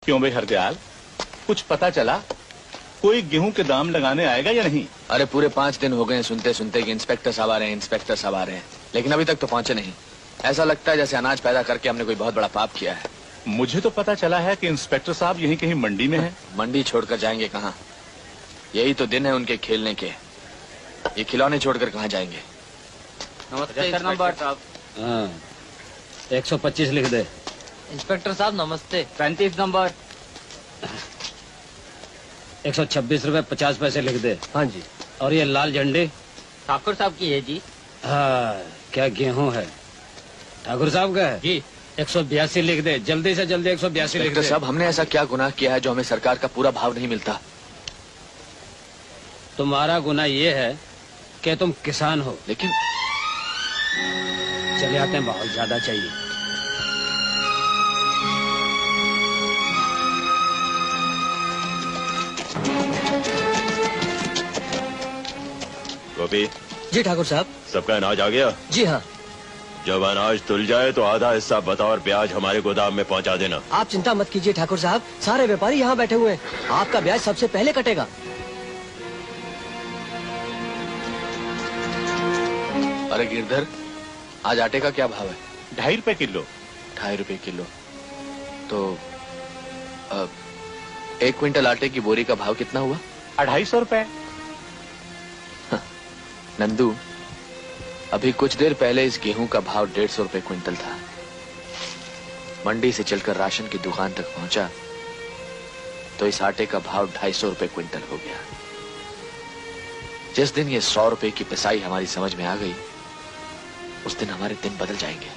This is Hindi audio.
क्यों भाई हरदयाल, कुछ पता चला? कोई गेहूं के दाम लगाने आएगा या नहीं? अरे पूरे 5 दिन हो गए सुनते सुनते कि इंस्पेक्टर साहब आ रहे हैं, इंस्पेक्टर साहब आ रहे हैं, लेकिन अभी तक तो पहुंचे नहीं। ऐसा लगता है जैसे अनाज पैदा करके हमने कोई बहुत बड़ा पाप किया है। मुझे तो पता चला है कि इंस्पेक्टर साहब यहीं कहीं मंडी में हैं। मंडी छोड़कर जाएंगे कहाँ? यही तो दिन है उनके खेलने के। ये खिलौने छोड़कर कहाँ जाएंगे? नमस्ते नंबर साहब। 125 लिख दे। इंस्पेक्टर साहब नमस्ते। 35 नंबर। 126 रुपए 50 पैसे लिख दे। हाँ जी। और ये लाल झंडी ठाकुर साहब की है जी। हाँ, क्या गेहूं है? ठाकुर साहब का है जी। 182 लिख दे, जल्दी से जल्दी 182 लिख दे। साहब, हमने ऐसा क्या गुनाह किया है जो हमें सरकार का पूरा भाव नहीं मिलता? तुम्हारा गुनाह ये है कि तुम किसान हो। लेकिन चले आते हैं, बहुत ज्यादा चाहिए। गोपी जी ठाकुर साहब। सबका अनाज आ गया? जी हाँ। जब अनाज तुल जाए तो आधा हिस्सा बतौर ब्याज हमारे गोदाम में पहुंचा देना। आप चिंता मत कीजिए ठाकुर साहब, सारे व्यापारी यहाँ बैठे हुए हैं, आपका ब्याज सबसे पहले कटेगा। अरे गिरधर, आज आटे का क्या भाव है? 2.5 रुपए किलो। 2.5 रुपए किलो। तो 1 क्विंटल आटे की बोरी का भाव कितना हुआ? 250 रुपए। नंदू, अभी कुछ देर पहले इस गेहूं का भाव 150 रुपए क्विंटल था। मंडी से चलकर राशन की दुकान तक पहुंचा तो इस आटे का भाव 250 रुपए क्विंटल हो गया। जिस दिन ये 100 रुपए की पिसाई हमारी समझ में आ गई, उस दिन हमारे दिन बदल जाएंगे।